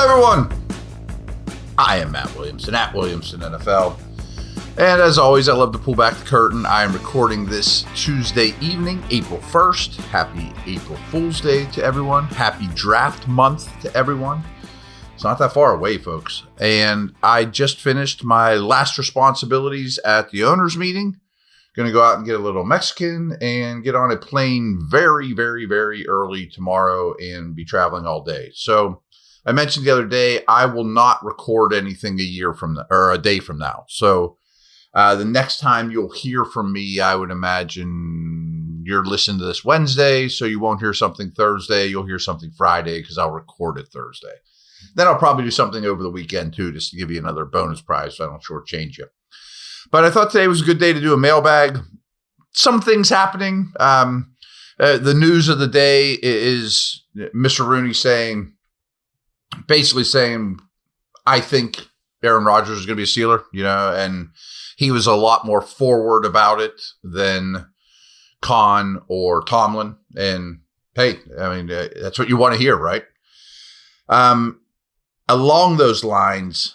everyone. I am Matt Williamson at Williamson NFL. And as always, I love to pull back the curtain. I am recording this Tuesday evening, April 1st. Happy April Fool's Day to everyone. Happy draft month to everyone. It's not that far away, folks. And I just finished my last responsibilities at the owners' meeting. Going to go out and get a little Mexican and get on a plane very, very, very early tomorrow and be traveling all day. So I mentioned the other day, I will not record anything a day from now. So the next time you'll hear from me, I would imagine you're listening to this Wednesday, so you won't hear something Thursday. You'll hear something Friday because I'll record it Thursday. Then I'll probably do something over the weekend too, just to give you another bonus prize so I don't shortchange you. But I thought today was a good day to do a mailbag. Some things happening. The news of the day is Mr. Rooney basically saying, I think Aaron Rodgers is going to be a Steeler, and he was a lot more forward about it than Khan or Tomlin. And hey, I mean, that's what you want to hear, right? Along those lines,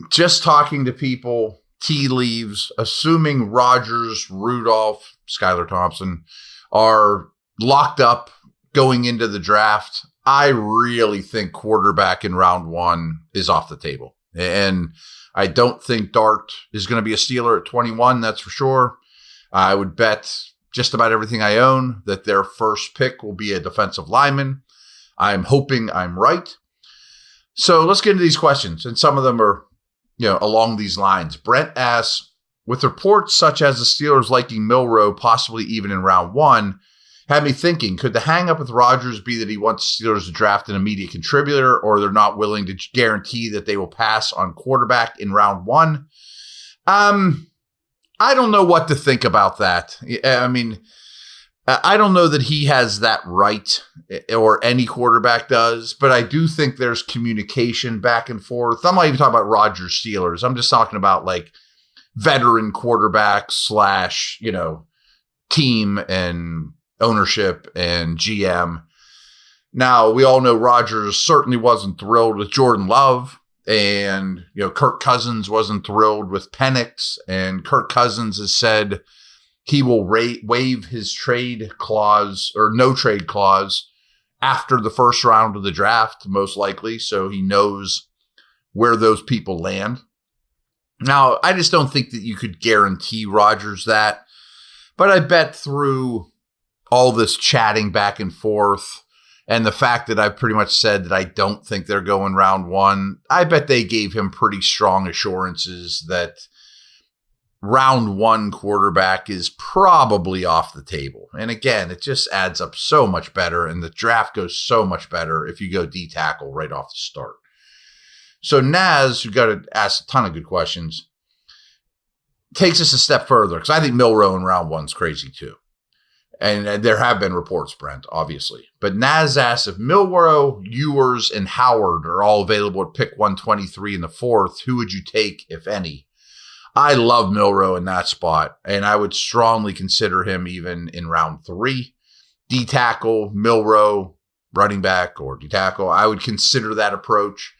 just talking to people, tea leaves, assuming Rodgers, Rudolph, Skylar Thompson are locked up going into the draft, I really think quarterback in round one is off the table. And I don't think Dart is going to be a Steeler at 21, that's for sure. I would bet just about everything I own that their first pick will be a defensive lineman. I'm hoping I'm right. So let's get into these questions. And some of them are, along these lines. Brent asks, with reports such as the Steelers liking Milroe, possibly even in round one, had me thinking, could the hang-up with Rodgers be that he wants the Steelers to draft an immediate contributor, or they're not willing to guarantee that they will pass on quarterback in round one? I don't know what to think about that. I mean, I don't know that he has that right, or any quarterback does, but I do think there's communication back and forth. I'm not even talking about Rodgers Steelers. I'm just talking about like veteran quarterbacks / team and ownership and GM. Now, we all know Rodgers certainly wasn't thrilled with Jordan Love, and Kirk Cousins wasn't thrilled with Penix, and Kirk Cousins has said he will waive his trade clause or no trade clause after the first round of the draft, most likely, so he knows where those people land. Now, I just don't think that you could guarantee Rodgers that, but I bet through all this chatting back and forth and the fact that I've pretty much said that I don't think they're going round one, I bet they gave him pretty strong assurances that round one quarterback is probably off the table. And again, it just adds up so much better, and the draft goes so much better if you go D-tackle right off the start. So Naz, who got to ask a ton of good questions, takes us a step further, because I think Milroe in round one's crazy too. And there have been reports, Brent, obviously. But Naz asks, if Milroe, Ewers, and Howard are all available at pick 123 in the fourth, who would you take, if any? I love Milroe in that spot, and I would strongly consider him even in round three. D-tackle, Milroe, running back, or D-tackle. I would consider that approach.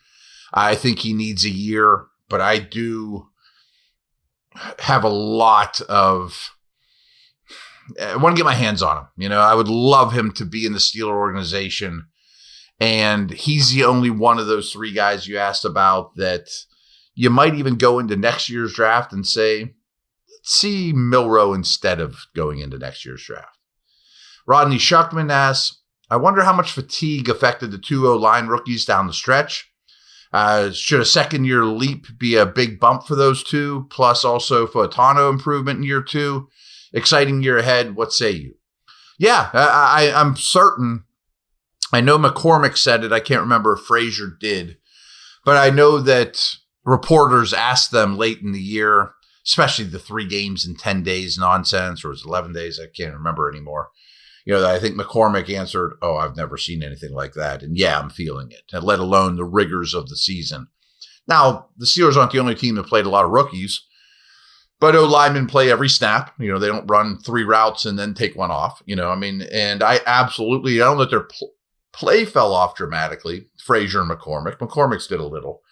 I think he needs a year, but I do have a lot of... I want to get my hands on him. I would love him to be in the Steeler organization. And he's the only one of those three guys you asked about that you might even go into next year's draft and say, let's see Milroe instead of going into next year's draft. Rodney Shuckman asks, I wonder how much fatigue affected the 2 line rookies down the stretch. Should a second-year leap be a big bump for those two, plus also Fautano improvement in year two? Exciting year ahead. What say you? Yeah, I'm certain. I know McCormick said it. I can't remember if Frazier did. But I know that reporters asked them late in the year, especially the 3 games in 10 days nonsense, or it was 11 days. I can't remember anymore. I think McCormick answered, I've never seen anything like that. And yeah, I'm feeling it, and let alone the rigors of the season. Now, the Steelers aren't the only team that played a lot of rookies. But O-linemen play every snap. They don't run 3 routes and then take one off. And I don't know that they're Play fell off dramatically. Frazier and McCormick. McCormick's did a little.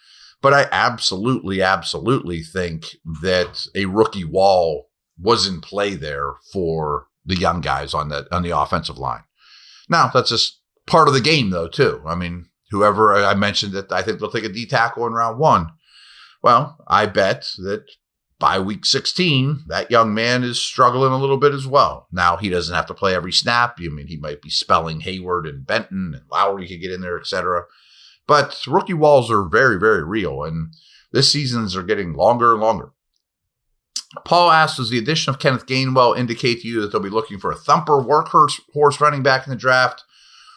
But I absolutely think that a rookie wall was in play there for the young guys on the offensive line. Now, that's just part of the game, though, too. I mean, whoever I mentioned that I think they'll take a D tackle in round 1. Well, I bet that by week 16, that young man is struggling a little bit as well. Now, he doesn't have to play every snap. I mean, he might be spelling Hayward and Benton, and Lowry could get in there, etc. But rookie walls are very, very real, and this seasons are getting longer and longer. Paul asks, does the addition of Kenneth Gainwell indicate to you that they'll be looking for a thumper workhorse running back in the draft?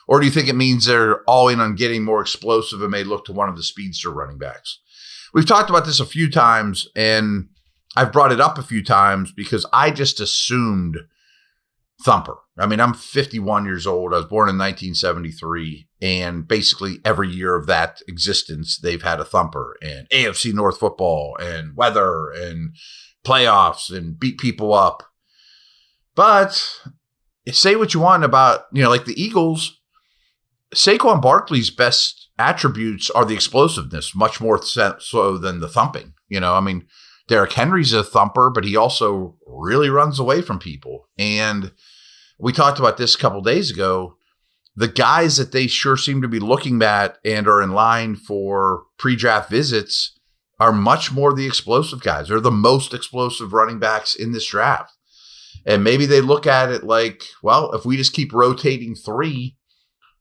Or do you think it means they're all in on getting more explosive and may look to one of the speedster running backs? We've talked about this a few times, and I've brought it up a few times because I just assumed thumper. I mean, I'm 51 years old. I was born in 1973, and basically every year of that existence, they've had a thumper, and AFC North football and weather and playoffs and beat people up. But say what you want about, like the Eagles, Saquon Barkley's best attributes are the explosiveness, much more so than the thumping. I mean, Derrick Henry's a thumper, but he also really runs away from people. And we talked about this a couple days ago. The guys that they sure seem to be looking at and are in line for pre-draft visits are much more the explosive guys. They're the most explosive running backs in this draft. And maybe they look at it like, well, if we just keep rotating 3,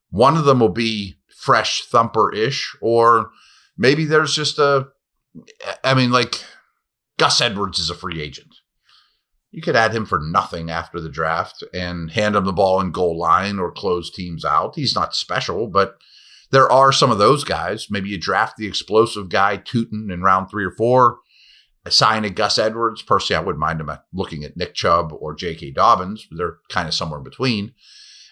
one of them will be fresh thumper-ish, or maybe there's just like Gus Edwards is a free agent. You could add him for nothing after the draft and hand him the ball in goal line or close teams out. He's not special, but there are some of those guys. Maybe you draft the explosive guy, Tootin, in round 3 or 4, assign a Gus Edwards. Personally, I wouldn't mind him looking at Nick Chubb or J.K. Dobbins. They're kind of somewhere in between.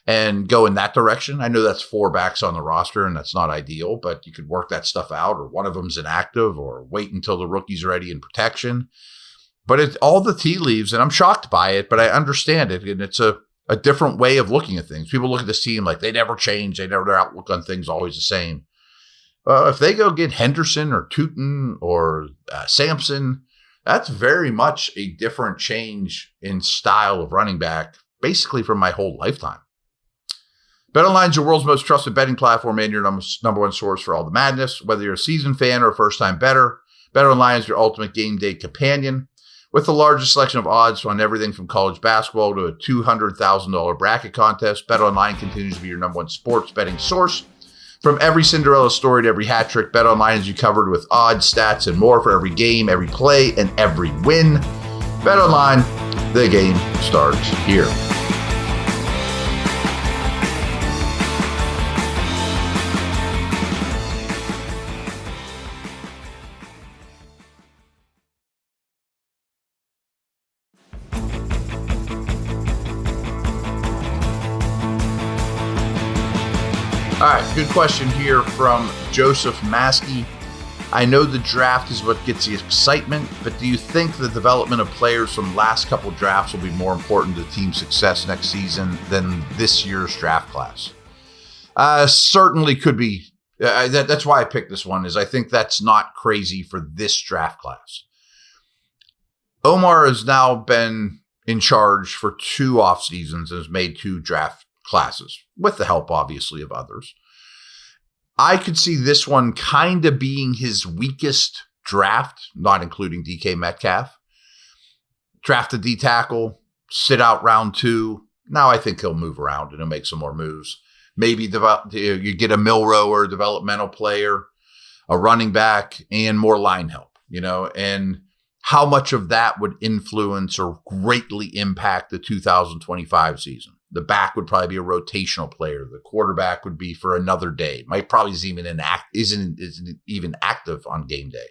And go in that direction. I know that's 4 backs on the roster, and that's not ideal, but you could work that stuff out, or one of them's inactive, or wait until the rookie's ready in protection. But it's all the tea leaves, and I'm shocked by it, but I understand it, and it's a different way of looking at things. People look at this team like they never change. Their outlook on things always the same. If they go get Henderson or Tootin or Sampson, that's very much a different change in style of running back, basically from my whole lifetime. BetOnline is your world's most trusted betting platform and your number one source for all the madness. Whether you're a seasoned fan or a first-time bettor, BetOnline is your ultimate game day companion. With the largest selection of odds on everything from college basketball to a $200,000 bracket contest, BetOnline continues to be your number one sports betting source. From every Cinderella story to every hat trick, BetOnline has you covered with odds, stats, and more for every game, every play, and every win. BetOnline, the game starts here. All right, good question here from Joseph Maskey. I know the draft is what gets the excitement, but do you think the development of players from last couple drafts will be more important to the team's success next season than this year's draft class? Certainly could be. That's why I picked this one, is I think that's not crazy for this draft class. Omar has now been in charge for 2 off seasons and has made 2 draft classes, with the help, obviously, of others. I could see this one kind of being his weakest draft, not including DK Metcalf. Draft a D tackle, sit out round 2. Now I think he'll move around and he'll make some more moves. Maybe you get a Milrow or a developmental player, a running back, and more line help, and how much of that would influence or greatly impact the 2025 season. The back would probably be a rotational player. The quarterback would be for another day. Might probably isn't even active on game day.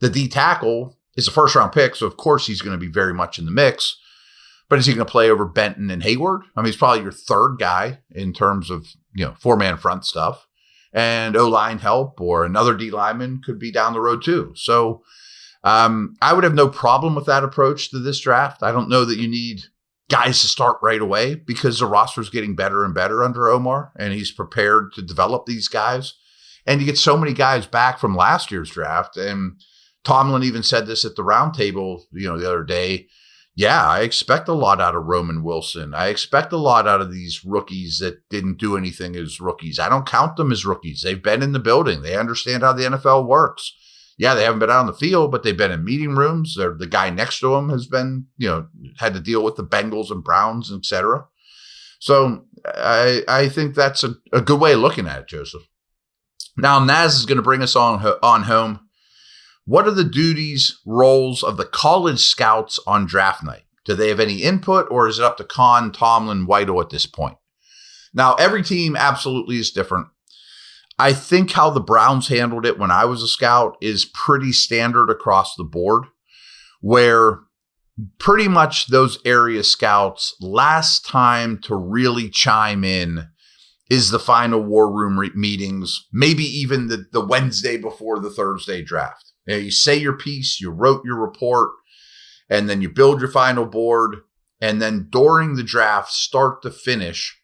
The D tackle is a first-round pick, so of course he's going to be very much in the mix. But is he going to play over Benton and Hayward? I mean, he's probably your 3rd guy in terms of 4-man front stuff. And O-line help or another D lineman could be down the road too. So I would have no problem with that approach to this draft. I don't know that you need guys to start right away because the roster is getting better and better under Omar, and he's prepared to develop these guys. And you get so many guys back from last year's draft. And Tomlin even said this at the roundtable, the other day. Yeah, I expect a lot out of Roman Wilson. I expect a lot out of these rookies that didn't do anything as rookies. I don't count them as rookies. They've been in the building. They understand how the NFL works. Yeah, they haven't been out on the field, but they've been in meeting rooms. The guy next to them has been, had to deal with the Bengals and Browns, etc. So I think that's a good way of looking at it, Joseph. Now, Naz is going to bring us on home. What are the duties, roles of the college scouts on draft night? Do they have any input, or is it up to Kahn, Tomlin, Weidel at this point? Now, every team absolutely is different. I think how the Browns handled it when I was a scout is pretty standard across the board, where pretty much those area scouts, last time to really chime in is the final war room meetings, maybe even the Wednesday before the Thursday draft. You say your piece, you wrote your report, and then you build your final board. And then during the draft, start to finish,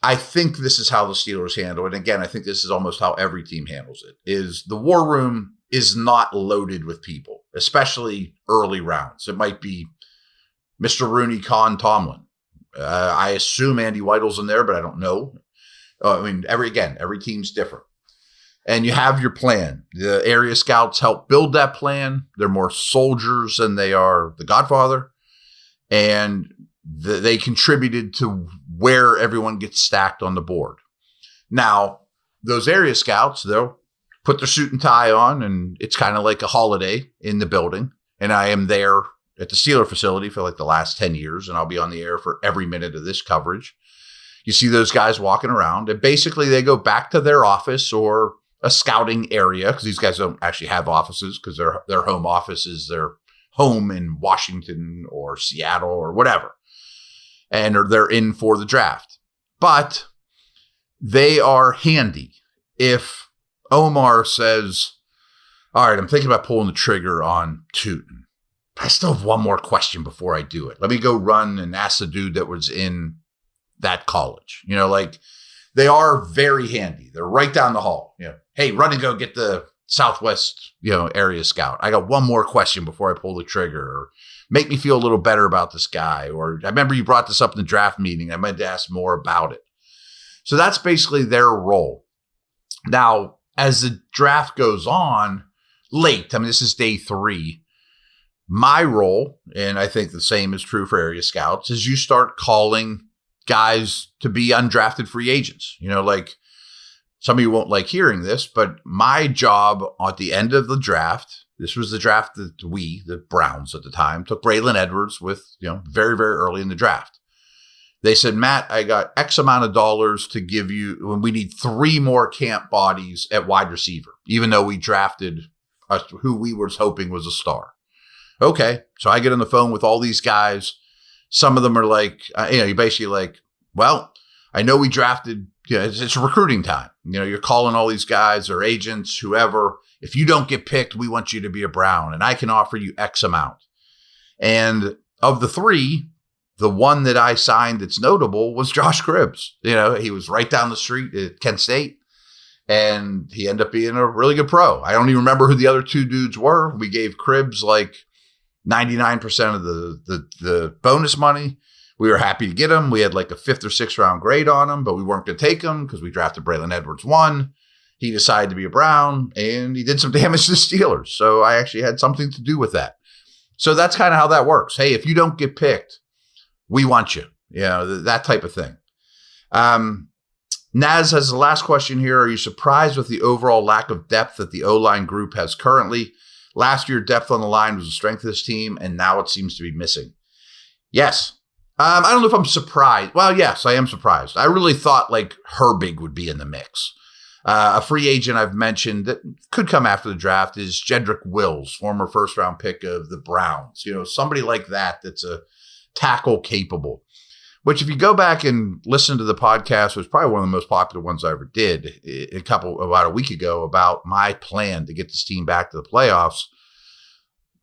I think this is how the Steelers handle it. And again, I think this is almost how every team handles it, is the war room is not loaded with people, especially early rounds. It might be Mr. Rooney, Kahn, Tomlin. I assume Andy Weidel's in there, but I don't know. Every team's different. And you have your plan. The area scouts help build that plan. They're more soldiers than they are the Godfather. And they contributed to where everyone gets stacked on the board. Now, those area scouts, they'll put their suit and tie on, and it's kind of like a holiday in the building. And I am there at the Steeler facility for like the last 10 years, and I'll be on the air for every minute of this coverage. You see those guys walking around, and basically they go back to their office or a scouting area, because these guys don't actually have offices, because their home office is their home in Washington or Seattle or whatever. And they're in for the draft. But they are handy. If Omar says, all right, I'm thinking about pulling the trigger on Tootin, I still have one more question before I do it. Let me go run and ask the dude that was in that college. They are very handy. They're right down the hall. Hey, run and go get the Southwest, area scout. I got one more question before I pull the trigger, or make me feel a little better about this guy. Or I remember you brought this up in the draft meeting. I meant to ask more about it. So that's basically their role. Now, as the draft goes on late, this is day 3. My role, and I think the same is true for area scouts, is you start calling guys to be undrafted free agents. Some of you won't like hearing this, but my job at the end of the draft, this was the draft that the Browns at the time, took Braylon Edwards with, very, very early in the draft. They said, Matt, I got X amount of dollars to give you when we need 3 more camp bodies at wide receiver, even though we drafted who we were hoping was a star. Okay. So I get on the phone with all these guys. Some of them are like, you're basically like, well, I know we drafted, it's recruiting time. You're calling all these guys or agents, whoever. If you don't get picked, we want you to be a Brown, and I can offer you X amount. And of the 3, the one that I signed that's notable was Josh Cribbs. He was right down the street at Kent State, and he ended up being a really good pro. I don't even remember who the other 2 dudes were. We gave Cribbs like 99% of the bonus money. We were happy to get him. We had like a 5th or 6th round grade on him, but we weren't going to take him because we drafted Braylon Edwards 1. He decided to be a Brown, and he did some damage to the Steelers. So I actually had something to do with that. So that's kind of how that works. Hey, if you don't get picked, we want you. That type of thing. Naz has the last question here. Are you surprised with the overall lack of depth that the O-line group has currently? Last year, depth on the line was the strength of this team, and now it seems to be missing. Yes. I don't know if I'm surprised. Well, yes, I am surprised. I really thought like Herbig would be in the mix. A free agent I've mentioned that could come after the draft is Jedrick Wills, former 1st-round pick of the Browns. Somebody like that that's a tackle capable. Which, if you go back and listen to the podcast, was probably one of the most popular ones I ever did about a week ago about my plan to get this team back to the playoffs.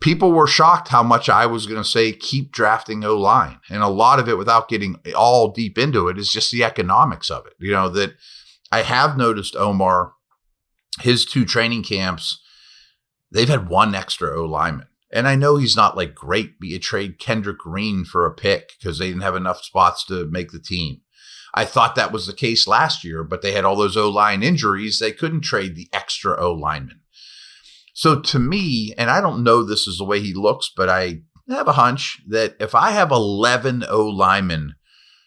people were shocked how much I was going to say keep drafting O-line. And a lot of it, without getting all deep into it, is just the economics of it. That I have noticed Omar, his 2 training camps, they've had 1 extra O-lineman. And I know he's not like great, but you trade Kendrick Green for a pick because they didn't have enough spots to make the team. I thought that was the case last year, but they had all those O-line injuries. They couldn't trade the extra O-lineman. So to me, and I don't know this is the way he looks, but I have a hunch that if I have 11 O-linemen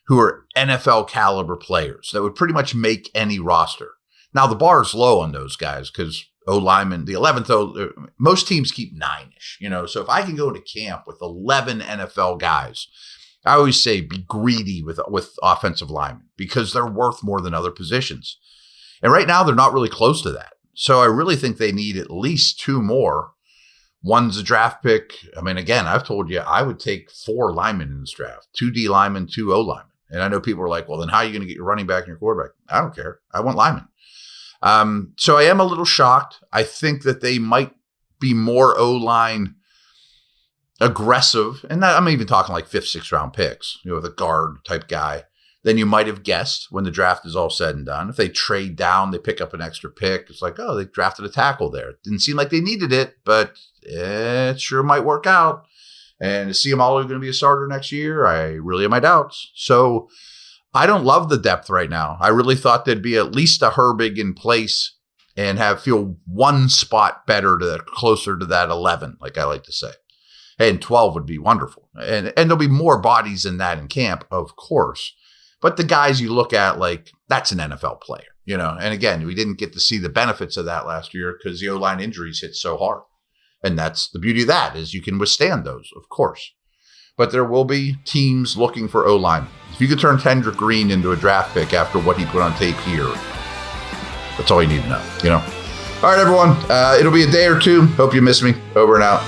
who are NFL caliber players, that would pretty much make any roster. Now, the bar is low on those guys because O-lineman, the 11th, most teams keep 9-ish, So if I can go into camp with 11 NFL guys, I always say be greedy with offensive linemen because they're worth more than other positions. And right now, they're not really close to that. So I really think they need at least 2 more. One's a draft pick. I mean, again, I've told you I would take 4 linemen in this draft, 2 D linemen, 2 O linemen. And I know people are like, well, then how are you going to get your running back and your quarterback? I don't care. I want linemen. So I am a little shocked. I think that they might be more O-line aggressive. And I'm even talking like 5th, 6th round picks, with a guard type guy than you might have guessed when the draft is all said and done. If they trade down, they pick up an extra pick. It's like, oh, they drafted a tackle there. It didn't seem like they needed it, but it sure might work out. And is Ciamalo going to be a starter next year? I really have my doubts. So I don't love the depth right now. I really thought there'd be at least a Herbig in place and feel 1 spot better closer to that 11, like I like to say. And 12 would be wonderful. And there'll be more bodies than that in camp, of course. But the guys you look at, like, that's an NFL player, And again, we didn't get to see the benefits of that last year because the O-line injuries hit so hard. And that's the beauty of that, is you can withstand those, of course. But there will be teams looking for O-line. If you could turn Kendrick Green into a draft pick after what he put on tape here, that's all you need to know, All right, everyone. It'll be a day or 2. Hope you miss me. Over and out.